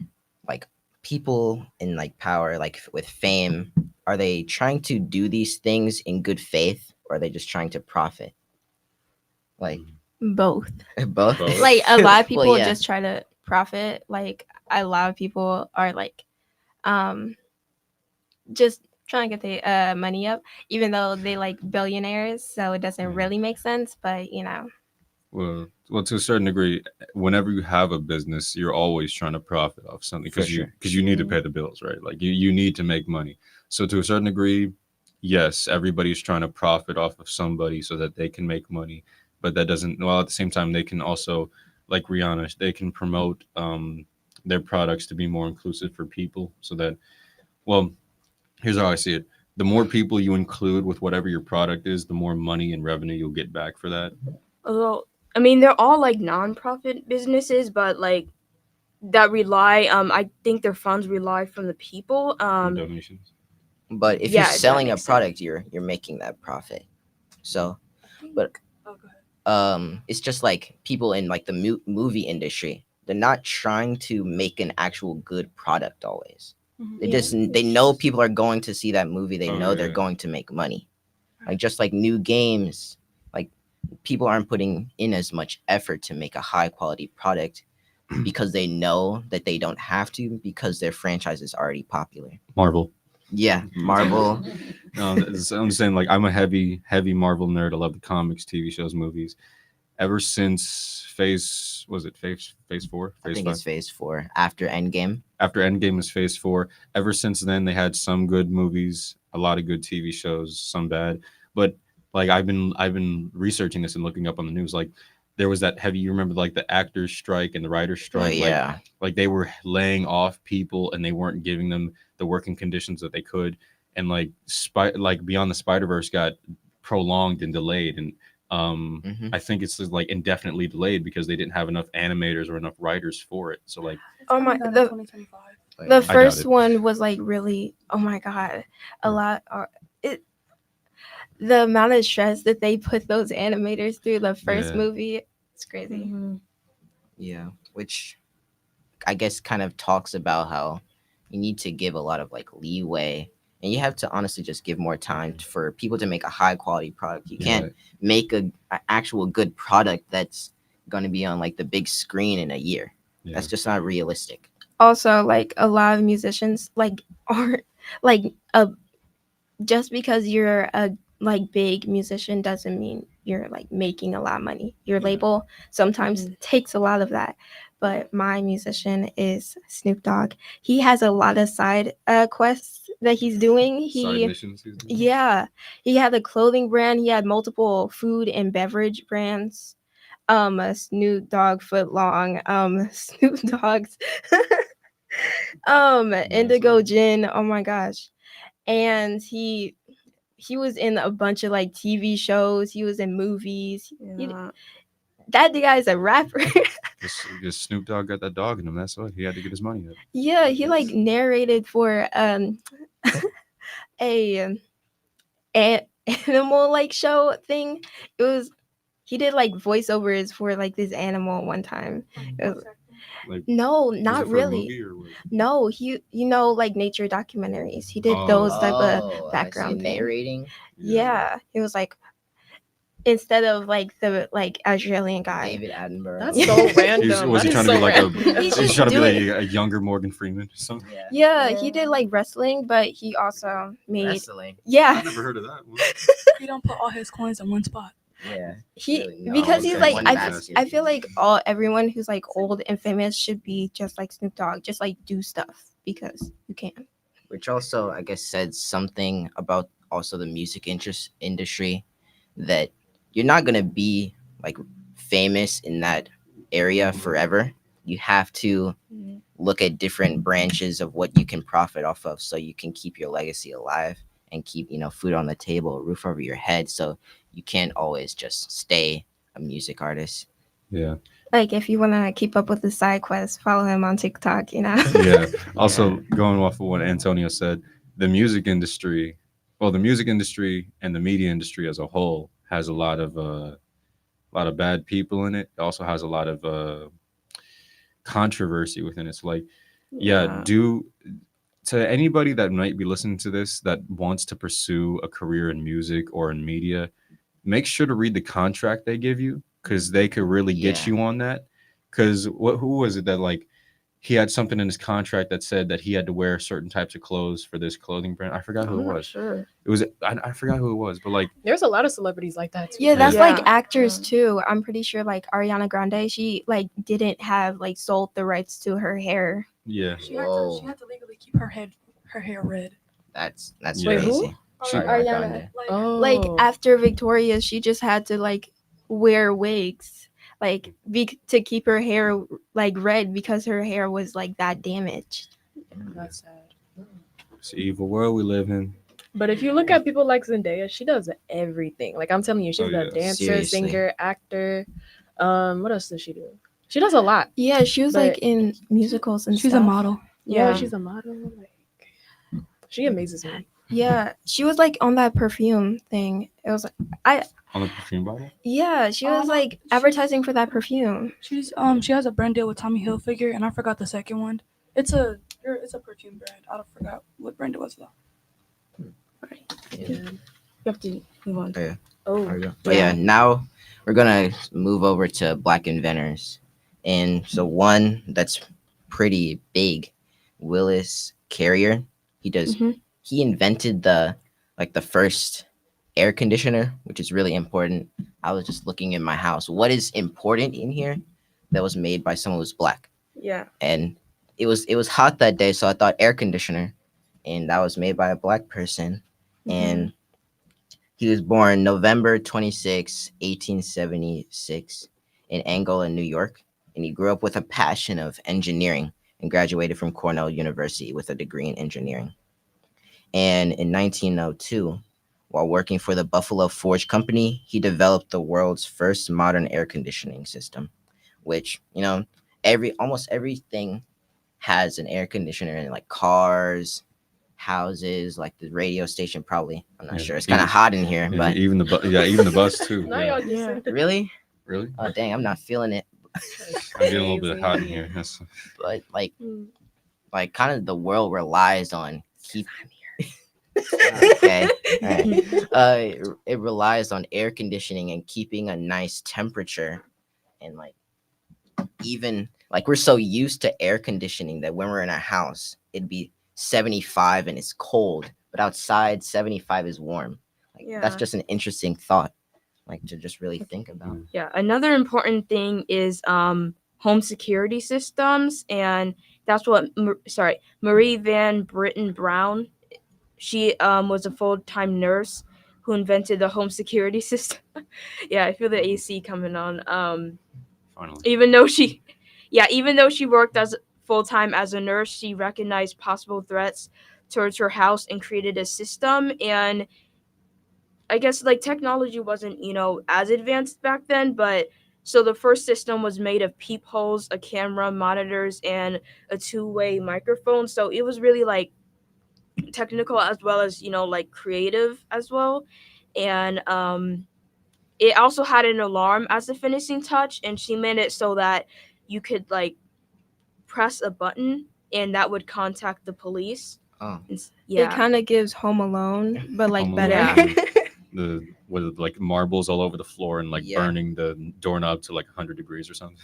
like people in like power, like with fame, are they trying to do these things in good faith or are they just trying to profit? Like Both. both? Both. Like a lot of Well, people yeah. just try to profit. Like a lot of people are like um just trying to get the money up, even though they like billionaires, so it doesn't really make sense, but Well, to a certain degree, whenever you have a business, you're always trying to profit off something For because sure. you need to pay the bills, right? Like you need to make money. So to a certain degree, yes, everybody's trying to profit off of somebody so that they can make money. But that doesn't. Well, at the same time, they can also, like Rihanna, they can promote their products to be more inclusive for people. So that, well, here's how I see it: the more people you include with whatever your product is, the more money and revenue you'll get back for that. Although I mean they're all like non-profit businesses, but like that rely I think their funds rely from the people. From donations. But if you're Yeah, that selling a makes sense. product, you're making that profit. So, but Oh, go ahead. it's just like people in like the movie industry. They're not trying to make an actual good product always. Mhm. They Yeah. just they know people are going to see that movie. They Oh, know they're yeah. going to make money. Like just like new games, like people aren't putting in as much effort to make a high quality product because they know that they don't have to because their franchise is already popular. Marvel. Yeah, Marvel. No, I'm saying like I'm a heavy Marvel nerd. I love the comics, TV shows, movies. Ever since Phase 4? I Phase think 5? it's Phase 4 after Endgame. After Endgame is Phase 4. Ever since then, they had some good movies, a lot of good TV shows, some bad. But like I've been researching this and looking up on the news. Like there was that heavy. You remember like the actors' strike and the writers' Oh strike. yeah. Like they were laying off people and they weren't giving them the working conditions that they could. And like like Beyond the Spider-Verse got prolonged and delayed and Mhm. I think it's just, like indefinitely delayed because they didn't have enough animators or enough writers for it. So like It's oh my coming out in the 2025. Oh, the yeah. I doubt first it. one was like really, oh my god, a lot or it the amount of stress that they put those animators through the first Yeah. movie, it's crazy. Mhm. Yeah, which I guess kind of talks about how you need to give a lot of like leeway, and you have to honestly just give more time for people to make a high quality product. You can't make a actual good product that's going to be on like the big screen in a year. That's just not realistic. Also, like a lot of musicians like aren't like just because you're a like big musician doesn't mean you're like making a lot of money. Your label sometimes takes a lot of that. But my musician is Snoop Dogg. He has a lot of side quests that he's doing. Side missions he's doing? Yeah, he had a clothing brand. He had multiple food and beverage brands. A Snoop Dogg foot long. Snoop Dogg's Indigo Gin. Oh my gosh. And he was in a bunch of like TV shows. He was in movies. That guy's a rapper. Just Snoop Dogg got that dog in him. That's why he had to get his money up. Yeah, he like narrated for a animal like show thing. It was he did like voiceovers for like this animal one time. No, not really. No, he like nature documentaries. He did those type of background thing. Narrating. Yeah, he was like instead of like the like Australian guy. David Attenborough. That's so random. Was he trying to be like He's trying to be doing- like a younger Morgan Freeman or something? Yeah, he did like wrestling, but he also made Wrestling. Yeah. I never heard of that one. He don't put all his coins in one spot. Yeah. He Really, because he's like one basket. I feel like everyone who's like old and famous should be just like Snoop Dogg, just like do stuff because you can. Which also I guess said something about also the music industry that you're not gonna be like famous in that area forever. You have to look at different branches of what you can profit off of so you can keep your legacy alive and keep, food on the table, a roof over your head. So you can't always just stay a music artist. Yeah. Like if you want to keep up with the side quest, follow him on TikTok, Yeah. Also, going off of what Antonio said, the music industry and the media industry as a whole has a lot of bad people in it. It also has a lot of controversy within it. So like, to anybody that might be listening to this that wants to pursue a career in music or in media, make sure to read the contract they give you because they could really get you on that. Because who was it that like he had something in his contract that said that he had to wear certain types of clothes for this clothing brand? I forgot who it was. Sure. It was I forgot who it was, but like there's a lot of celebrities like that too. Yeah, that's like actors too. I'm pretty sure like Ariana Grande, she like didn't have like sold the rights to her hair. Yeah. She had to legally keep her hair red. That's Wait, crazy. who? Ariana. Oh. Like after Victoria, she just had to like wear wigs like to keep her hair like red because her hair was like that damaged. That's sad. It's an evil world we live in. But if you look at people like Zendaya, she does everything. Like I'm telling you, she's a dancer, Seriously. singer, actor. What else does she do? She does a lot. Yeah, she was like in musicals and she's stuff. a model. Yeah, she's a model. Like she amazes me. Yeah, she was like on that perfume thing. It was like On the perfume bottle? Yeah, she was like advertising for that perfume. She has a brand deal with Tommy Hilfiger, and I forgot the second one. It's a perfume brand. I forgot what brand it was though. Yeah. You have to move on. Yeah. Oh, But yeah, now we're gonna move over to Black inventors, and so one that's pretty big, Willis Carrier. He invented the first air conditioner, which is really important. I was just looking in my house. What is important in here that was made by someone who's black? Yeah. And it was hot that day, so I thought air conditioner, and that was made by a black person. And he was born November 26, 1876 in Angola, New York. And he grew up with a passion of engineering and graduated from Cornell University with a degree in engineering. And in 1902, while working for the Buffalo Forge Company, he developed the world's first modern air conditioning system, which, almost everything has an air conditioner in, like cars, houses, like the radio station probably. I'm not sure. It's kind of hot in here, but even the bus too. Now y'all Really? Really? Oh dang, I'm not feeling it. I'm getting a little bit hot in here. Yes. But like kind of the world relies on keep. Okay, all right. It relies on air conditioning and keeping a nice temperature, and like even like we're so used to air conditioning that when we're in a house, it'd be 75 and it's cold, but outside 75 is warm. Like that's Yeah. just an interesting thought, like to just really think about. Yeah, another important thing is home security systems, and that's what Marie Van Britten Brown. She was a full-time nurse who invented the home security system. Yeah, I feel the AC coming on. Finally. Even though she worked as full-time as a nurse, she recognized possible threats towards her house and created a system. And I guess like technology wasn't, as advanced back then, but so the first system was made of peepholes, a camera, monitors, and a two-way microphone. So it was really like technical as well as, like creative as well. And it also had an alarm as the finishing touch, and she made it so that you could like press a button and that would contact the police. Oh. It kind of gives Home Alone, but like Home better. Alone, with like marbles all over the floor and like burning the doorknob to like 100 degrees or something.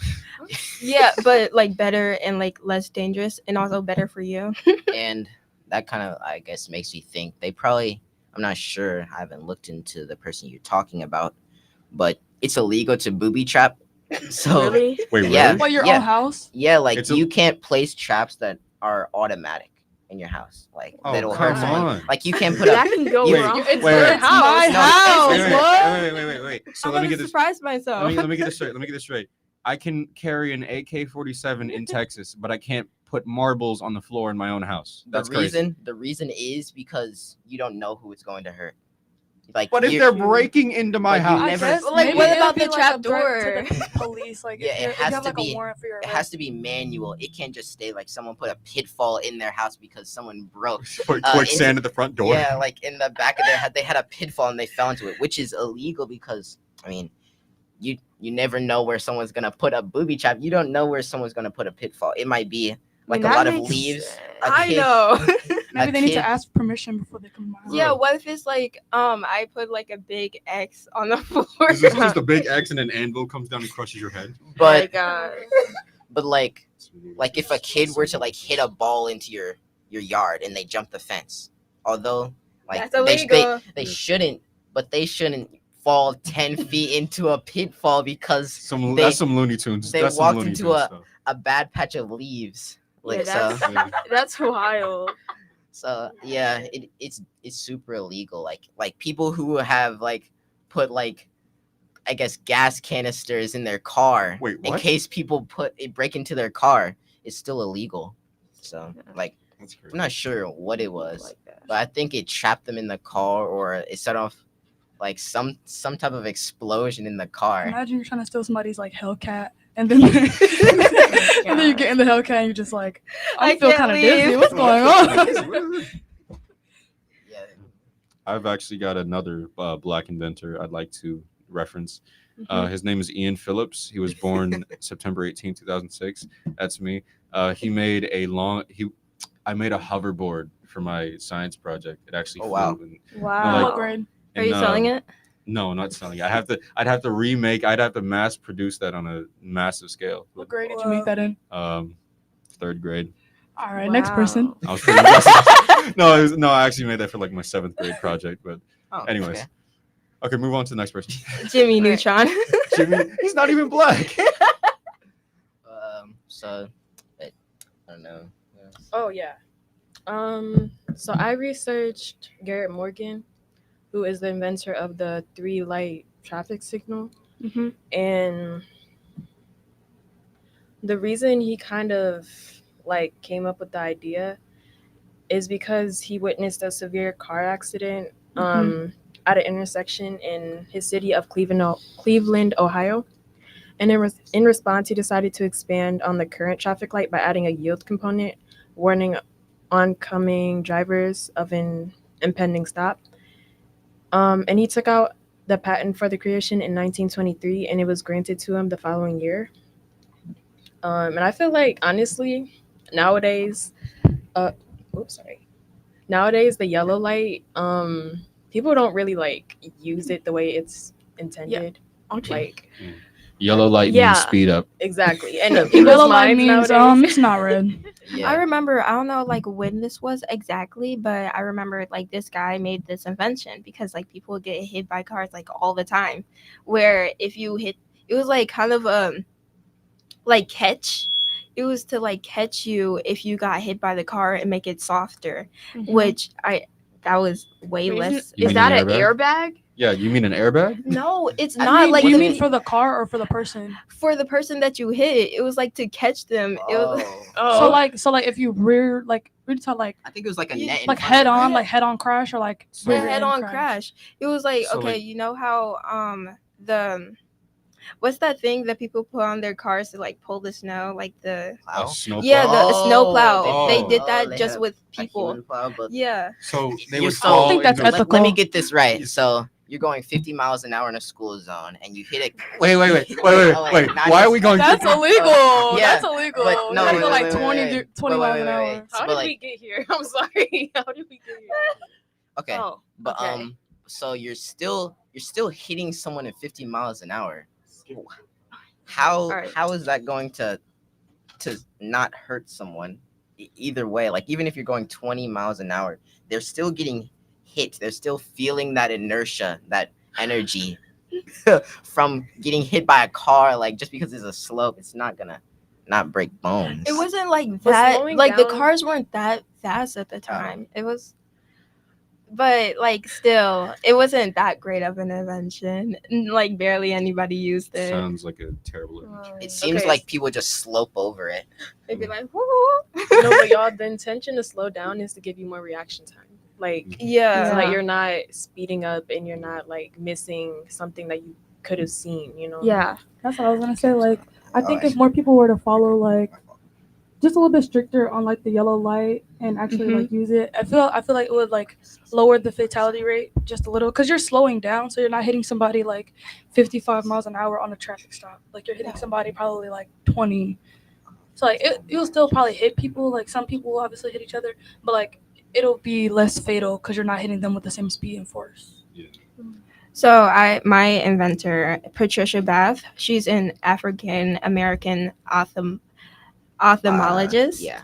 Yeah, but like better and like less dangerous, and also better for you. And that kind of, I guess, makes me think they probably, I'm not sure, I haven't looked into the person you're talking about, but it's illegal to booby trap. So Really? Wait, yeah, really? Well, your yeah, own house? yeah, like It's you can't place traps that are automatic in your house, like Oh, that'll come hurt someone. on. Like you can't put up. That can go you- wrong. It's Wait, your wait. house. My No, house. Wait. So I'm let me gonna get this. surprise myself. Let me get this straight. I can carry an AK-47 in Texas, but I can't put marbles on the floor in my own house. That's crazy. The reason is because you don't know who it's going to hurt. Like, What if you- they're breaking into my But you house? I never- guess Well, like, maybe what it'd about be the like trap a threat door? to the police? Like, Yeah, if it you has have to like be. a warrant for your It arrest. has to be manual. It can't just stay like someone put a pitfall in their house because someone broke. Put into- quicksand at the front door. Yeah, like in the back of their head, they had a pitfall and they fell into it, which is illegal because I mean, you never know where someone's gonna put a booby trap. You don't know where someone's gonna put a pitfall. It might be like a that lot of makes leaves. sense. a I kid- know. Maybe a they need kid- to ask permission before they come to my house. Yeah, what if it's like I put like a big X on the floor? This is just a big X and an anvil comes down and crushes your head. But God. but like if a kid were to like hit a ball into your yard and they jump the fence, although like That's they illegal. they shouldn't, but they shouldn't fall 10 feet into a pitfall because That's some Looney Tunes. they That's some walked Looney into Tunes a, stuff. a bad patch of leaves. Yeah, Like so. that's wild. So yeah, it's super illegal. Like people who have like put like I guess gas canisters in their car Wait, in what? case people break into their car, it's still illegal. So like That's crazy. I'm not sure what it was, but I think it trapped them in the car or it set off like some type of explosion in the car. Imagine you're trying to steal somebody's like Hellcat, and then and then you get in the Hellcat and you're just like, I feel can't kind of leave. dizzy. What's going on? Yeah. I've actually got another black inventor I'd like to reference. Mm-hmm. His name is Ian Phillips. He was born September 18, 2006. That's me. He made I made a hoverboard for my science project. It actually Oh, flew. wow. And, Wow. What grade? Are you selling it? No, not selling it. I'd have to mass produce that on a massive scale. What grade did you make that in? Third grade. All right, next person. I was pretty impressed. No, I actually made that for like my 7th grade project. But anyways, okay, move on to the next person. Jimmy Neutron. Jimmy, he's not even black. So I don't know. Oh yeah. So I researched Garrett Morgan, who is the inventor of the 3-light traffic signal. Mm-hmm. And the reason he kind of like came up with the idea is because he witnessed a severe car accident at an intersection in his city of Cleveland, Ohio. And in response, he decided to expand on the current traffic light by adding a yield component, warning oncoming drivers of an impending stop. And he took out the patent for the creation in 1923, and it was granted to him the following year. And I feel like honestly, nowadays, oops, sorry. Nowadays, the yellow light, people don't really like use it the way it's intended. Like Yellow light means Yeah. speed up. exactly, and Yellow people's light minds means nowadays. it's not red. Yeah. I remember, I don't know like when this was exactly, but I remember like this guy made this invention because like people get hit by cars like all the time, where if you hit, it was like kind of like catch. It was to like catch you if you got hit by the car and make it softer, which that was way Wait, less. You is mean an that an airbag? airbag? Yeah, you mean an airbag? No, it's I not mean, like do you the mean for the car or for the person? for the person that you hit. It was like to catch them. It was So like if you rear to like I think it was like a net in like front of it, right? head on crash or like So- rear head end on crash. It was like So, okay, like- you know how the what's that thing that people put on their cars to like pull the snow, like the Plow? snow yeah, plow? the snow plow. They Oh. did Oh, that they just had with a people. human plow, but Yeah. So they You're would so- fall. I don't think that's into- ethical. let me get this right. So you're going 50 miles an hour in a school zone, and you hit it. Wait. Oh, wait, not Why are just- we going? That's 50? illegal. Yeah, That's illegal. but no, You gotta wait, go like wait, 20, wait. 20 Wait, miles wait, an wait, hour. wait. How But did like, we get here? I'm sorry. How did we get here? okay, Oh, but okay. so you're still hitting someone at 50 miles an hour. How Alright. how is that going to not hurt someone? Either way, like even if you're going 20 miles an hour, they're still getting hit. They're still feeling that inertia, that energy from getting hit by a car. Like just because it's a slope, it's not gonna not break bones. It wasn't like But that. slowing Like the down- cars weren't that fast at the time. It was, but like still, it wasn't that great of an invention. Like barely anybody used it. Sounds like a terrible image. It seems Okay. like people just slope over it. They'd be like, woo. No, but y'all, the intention to slow down is to give you more reaction time. Like, Yeah. so that you're not speeding up and you're not like missing something that you could have seen. You know? Yeah. That's what I was gonna say. Like, I think Alright. if more people were to follow like just a little bit stricter on like the yellow light and actually like use it, I feel like it would like lower the fatality rate just a little because you're slowing down, so you're not hitting somebody like 55 miles an hour on a traffic stop. Like you're hitting somebody probably like 20. So like you'll still probably hit people. Like some people will obviously hit each other, but like it'll be less fatal because you're not hitting them with the same speed and force. So my inventor, Patricia Bath, she's an African American ophthalmologist. Yeah.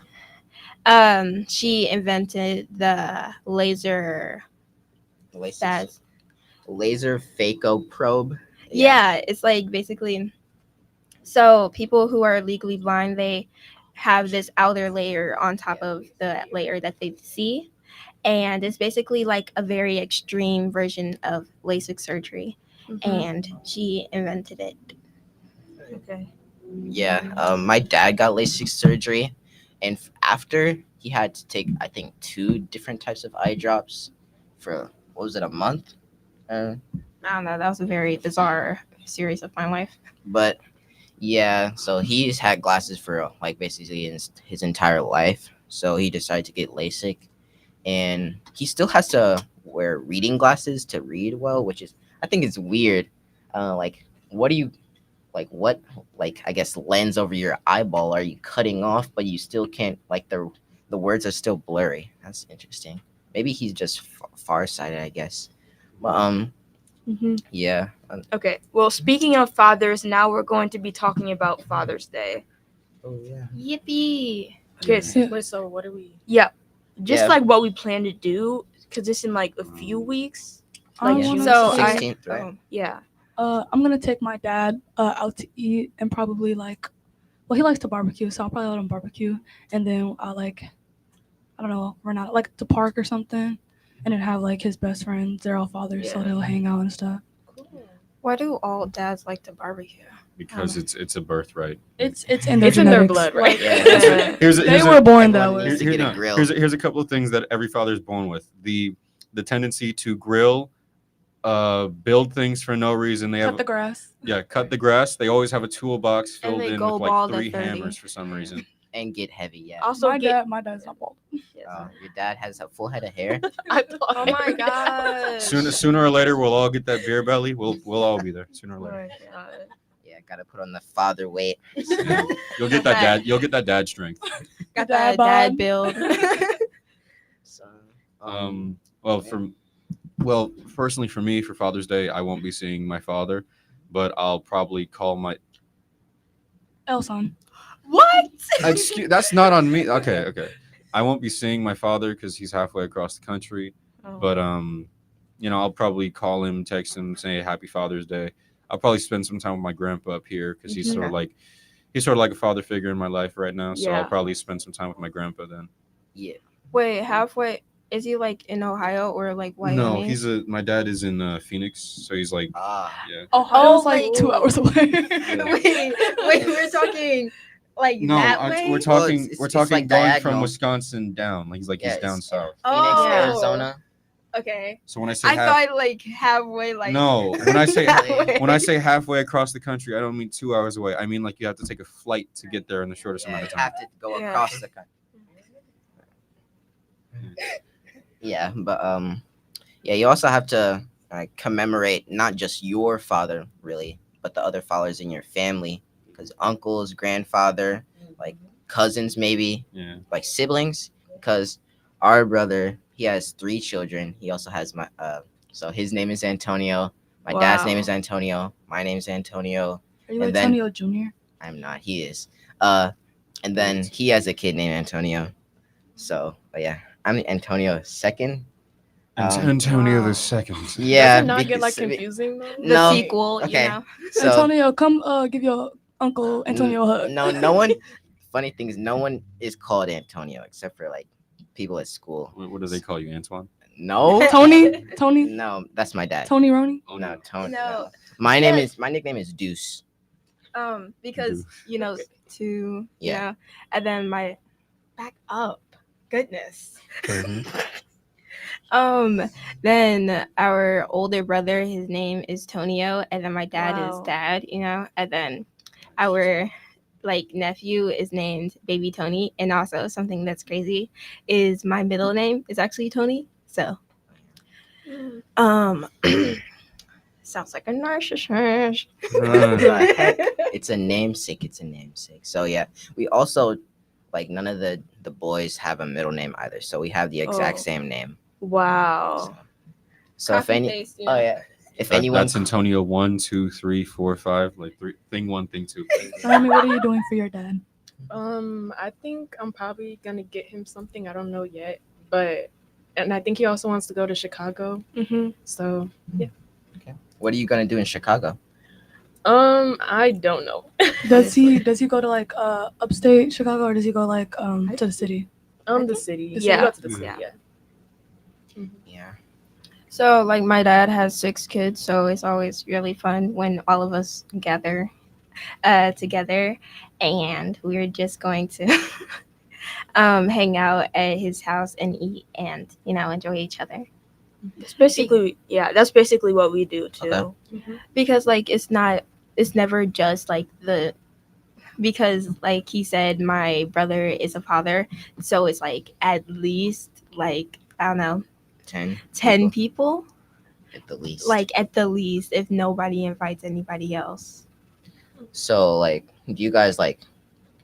She invented the laser. That's Laser phaco probe. yeah, it's like basically. So people who are legally blind, they have this outer layer on top of the layer that they see, and it's basically like a very extreme version of LASIK surgery. And she invented it. Okay. Yeah. My dad got LASIK surgery, and after he had to take, I think, 2 different types of eye drops for what was it, a month? I don't know. That was a very bizarre series of my life. But yeah, so he's had glasses for like basically his entire life. So he decided to get LASIK, and he still has to wear reading glasses to read well, which is, I think it's weird. Like what do you what I guess lens over your eyeball are you cutting off, but you still can't, like the words are still blurry. That's interesting. Maybe he's just farsighted, I guess. But yeah. Okay. Well, speaking of fathers, now we're going to be talking about Father's Day. Oh yeah. Yippee! Okay. Wait, so what are we? Yeah. Just Yeah. like what we plan to do, because it's in like a few weeks. Like I June wanna So say- 16th, right? yeah. I'm gonna take my dad out to eat and probably like, well, he likes to barbecue, so I'll probably let him barbecue, and then I'll like, I don't know, run out like the park or something, and then have like his best friends. They're all fathers, so Yeah. they'll hang out and stuff. Why do all dads like to barbecue? Because it's a birthright. It's in their It's in their genetics. blood, right? Yeah. They were born that Everyone way. needs to Here- get a no, grill. here's a couple of things that every father is born with. The tendency to grill, build things for no reason. They Cut have the grass. cut the grass. They always have a toolbox And filled they in go with like bald at 3 30. hammers for some reason. And get heavy, yeah. Also, My dad's not bald. Your dad has a full head of hair. I thought. Oh my gosh. Sooner or later, we'll all get that beer belly. We'll all be there sooner or later. Yeah, gotta put on the father weight. You'll get that dad. You'll get that dad strength. Got Dad that dad bod. build. So, Well, personally for me, for Father's Day, I won't be seeing my father, but I'll probably call my. Elson. What? Excuse, that's not on me. Okay. I won't be seeing my father because he's halfway across the country. Oh. But I'll probably call him, text him, say Happy Father's Day. I'll probably spend some time with my grandpa up here because he's sort of like a father figure in my life right now. So I'll Yeah. probably spend some time with my grandpa then. yeah. Wait, halfway? Is he like in Ohio or like Wyoming? No, my dad is in Phoenix, so he's like, yeah. Ohio's Oh, like like- 2 hours away. wait, we're talking like No, that way. we're talking it's- we're it's talking like going diagonal. from Wisconsin down. Like he's down it's- south. Phoenix, Oh. Arizona. Okay. So when I say I thought like halfway, like no, when I say halfway. when I say halfway across the country, I don't mean 2 hours away. I mean like you have to take a flight to get there in the shortest amount of You time. have to go Yeah. across the country. Yeah, but you also have to commemorate not just your father really, but the other fathers in your family, because uncles, grandfather, like cousins, maybe Yeah. like siblings. Because our brother, he has 3 children. He also has my so his name is Antonio. My dad's name Wow. is Antonio. My name is Antonio. Are you And then- Antonio Jr.? I'm not. He is. And then he has a kid named Antonio. So, but yeah, I'm Antonio second. Antonio Wow. the second. Yeah. Does it not get like because- confusing though? the No. sequel, Okay. you know. So Antonio, come give your uncle Antonio a hug. no one. Funny thing is, no one is called Antonio except for like people at school. What do they call you, Antoine? No. Tony? No, that's my dad. Tony Roney? No, Tony. No. My Yeah. nickname is Deuce. Because you know, to Yeah. you know, and then my back up. Goodness. Then our older brother, his name is Tonio, and then my dad is Wow. Dad, you know, and then our like nephew is named Baby Tony, and also something that's crazy is my middle name is actually Tony. So sounds like a narcissist. Heck, it's a namesake. It's a namesake. So yeah, we also like none of the boys have a middle name either. So we have the exact Oh. same name. Wow. So if Copy any, paste, you oh know. yeah, if anyone, That's Antonio 1, 2, 3, 4, 5, like thing 1, thing 2. Remy, what are you doing for your dad? I think I'm probably gonna get him something. I don't know yet, and I think he also wants to go to Chicago. Mm-hmm. So yeah. what are you gonna do in Chicago? I don't know. Does he go to like upstate Chicago, or does he go like to the city? The city. The Yeah. city? Go to the city. Yeah. Yeah. Yeah. So like my dad has 6 kids, so it's always really fun when all of us gather together, and we're just going to hang out at his house and eat and enjoy each other. That's basically what we do too. Okay. Because like it's never just like because like he said my brother is a father, so it's like at least like I don't know 10 people at the least. like at the least if nobody invites anybody else. So like, do you guys like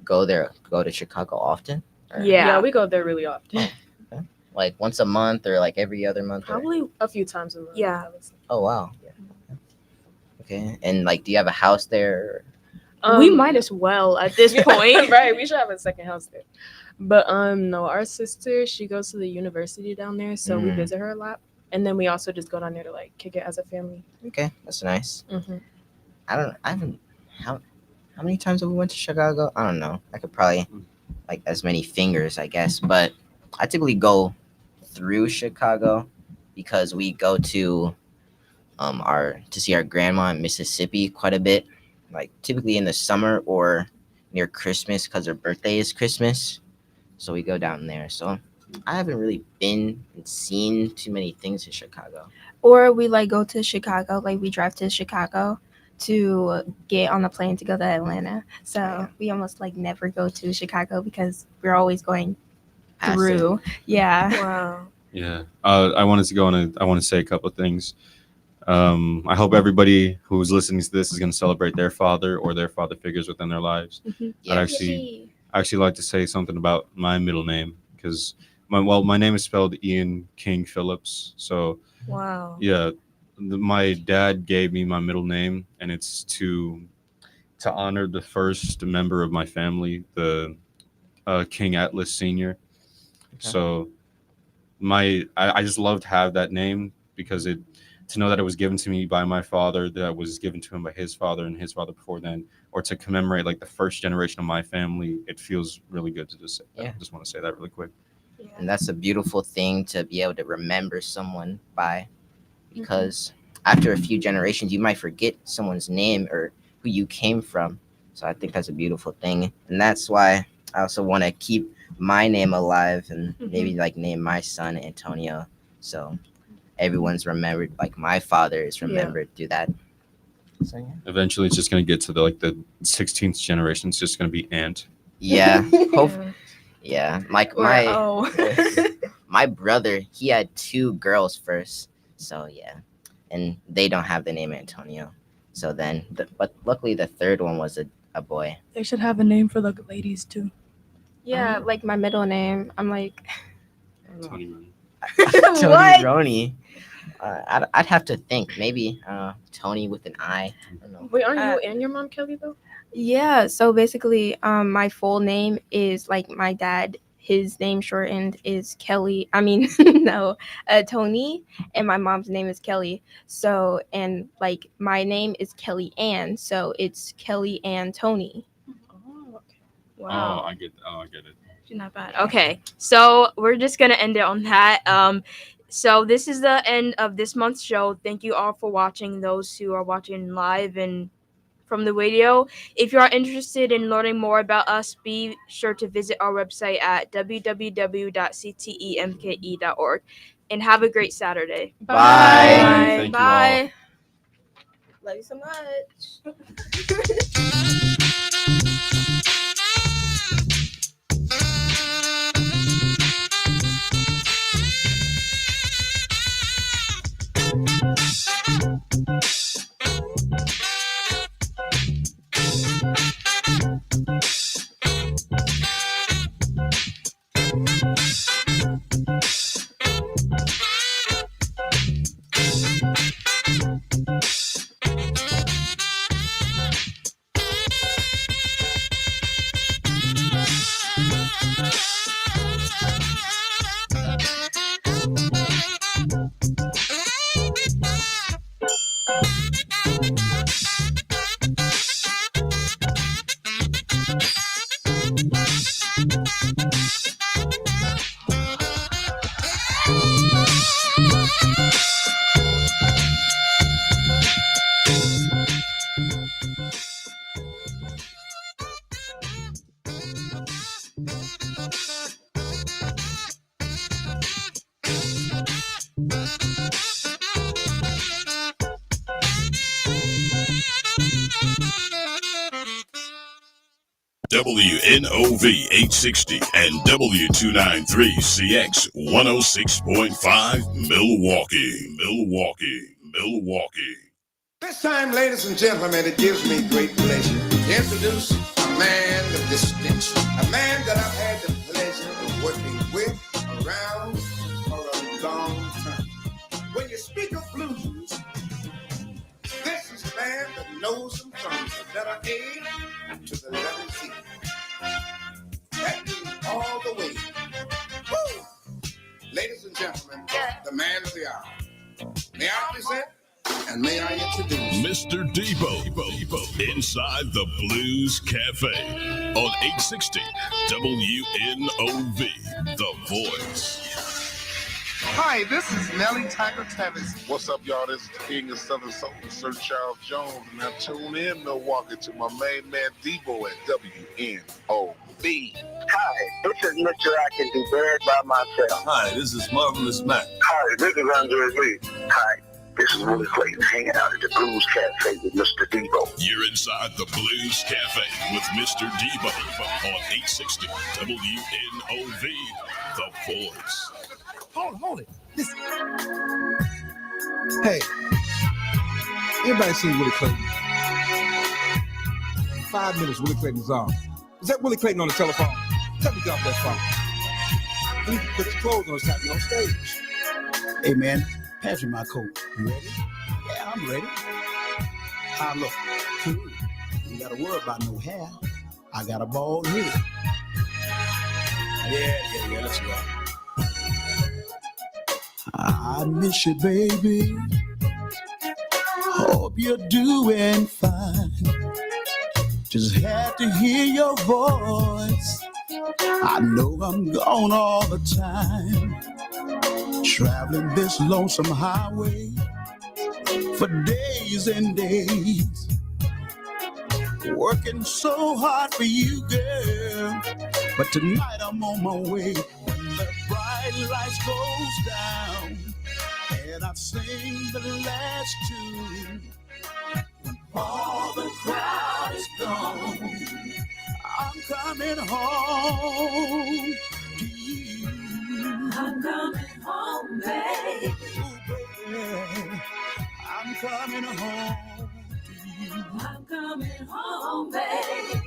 go to Chicago often? Or, Yeah. we go there really often. like once a month or like every other month? Or- Probably. A few times a month. Yeah. I would say. Oh wow. Okay, and like, do you have a house there? We might as well at this point. Right, we should have a second house there. But no, our sister, she goes to the university down there, so we visit her a lot. And then we also just go down there to like kick it as a family. Okay, that's nice. Mm-hmm. I haven't. How many times have we went to Chicago? I don't know. I could probably like as many fingers, I guess. But I typically go through Chicago because we go to to see our grandma in Mississippi quite a bit. Like typically in the summer or near Christmas because her birthday is Christmas. So we go down there. So I haven't really been and seen too many things in Chicago. Or we like go to Chicago, like we drive to Chicago to get on the plane to go to Atlanta. So we almost like never go to Chicago because we're always going through. Yeah. Wow. Yeah. I wanted to say a couple of things. I hope everybody who's listening to this is going to celebrate their father or their father figures within their lives. Yeah. I actually like to say something about my middle name because my name is spelled Ian King Phillips. So Wow. yeah, my dad gave me my middle name, and it's to honor the first member of my family, the King Atlas Senior. So I just loved to have that name because it to know that it was given to me by my father, that was given to him by his father and his father before then, or to commemorate like the first generation of my family. It feels really good to just say that. Yeah. I just want to say that really quick. And that's a beautiful thing to be able to remember someone by, because after a few generations, you might forget someone's name or who you came from. So I think that's a beautiful thing. And that's why I also want to keep my name alive and maybe like name my son Antonio. So everyone's remembered, like my father is remembered through that. So yeah. Eventually, it's just gonna get to the 16th generation. It's just gonna be Ant. Yeah. Yeah. Like my Oh. my brother, he had 2 girls first. So yeah. And they don't have the name Antonio. So then but luckily the third one was a boy. They should have a name for the ladies too. Yeah, like my middle name. I'm like Tony Rooney. Tony Roney. I'd have to think. Maybe Tony with an I. I don't know. Wait, aren't you and your mom Kelly though? Yeah, so basically, my full name is like my dad. His name shortened is Kelly. I mean, no, Tony, and my mom's name is Kelly. So, and like my name is Kelly Ann, so it's Kelly Ann Tony. Wow. I get it. Not bad. Okay, so we're just gonna end it on that. So this is the end of this month's show. Thank you all for watching. Those who are watching live and from the video. If you are interested in learning more about us, be sure to visit our website at www.ctemke.org. And have a great Saturday. Bye. Thank you all. Bye. Love you so much. WNOV 860 and W293CX 106.5 Milwaukee. This time, ladies and gentlemen, it gives me great pleasure to introduce a man of distinction, a man that I've had the pleasure of working with around for a long time. When you speak of blues, this is a man that knows them from the letter A to the letter Z. That means all the way. Woo! Ladies and gentlemen, the man of the hour. May I present and may I introduce Mr. Debo inside the Blues Cafe on 860 WNOV, The Voice. Hi, this is Nelly Tiger Tevis. What's up, y'all? This is the King of Southern Soul, Sir Charles Jones. And now tune in, Milwaukee, to my main man, Debo at WNOV. Hi, this is Mr. I Can Do Buried by Myself. Hi, this is Marvelous Mac. Hi, this is Andre Lee. Hi, this is Willie Clayton hanging out at the Blues Cafe with Mr. Debo. You're inside the Blues Cafe with Mr. Debo on 860 WNOV, The Voice. Hold it. Listen. Hey, Everybody seen Willie Clayton. 5 minutes, Willie Clayton's on. Is that Willie Clayton on the telephone? Tell me to get off that phone. You need to put your clothes on, it's time to get on stage. Hey man, pass me my coat. You ready? Yeah, I'm ready. I look cool. You gotta worry about no hair. I got a bald head. Yeah, let's go. I miss you, baby. Hope you're doing fine. Just had to hear your voice. I know I'm gone all the time. Traveling this lonesome highway for days and days. Working so hard for you, girl. But tonight I'm on my way. When the bright lights goes down and I sing the last tune, when all the crowd is gone, I'm coming home to you. I'm coming home, baby. Ooh, baby. I'm coming home to you. I'm coming home, baby.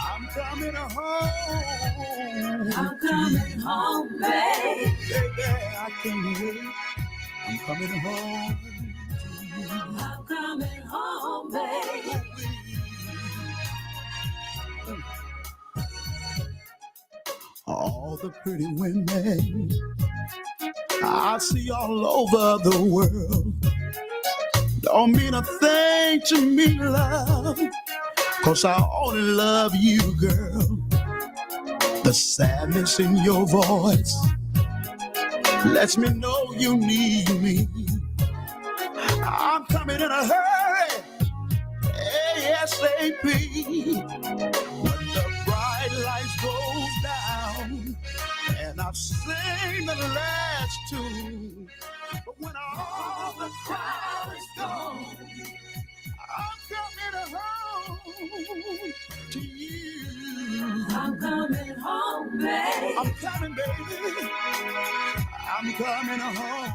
I'm coming home. I'm coming home, baby. Baby, I can't wait. I'm coming home to you. I'm coming home, baby. All the pretty women I see all over the world don't mean a thing to me, love, 'cause I only love you, girl. The sadness in your voice lets me know you need me. I'm coming in a hurry, ASAP. When the bright lights goes down and I've seen the last tune, but when all the crowd is gone, I'm coming home to you. I'm coming home, baby. I'm coming, baby. I'm coming home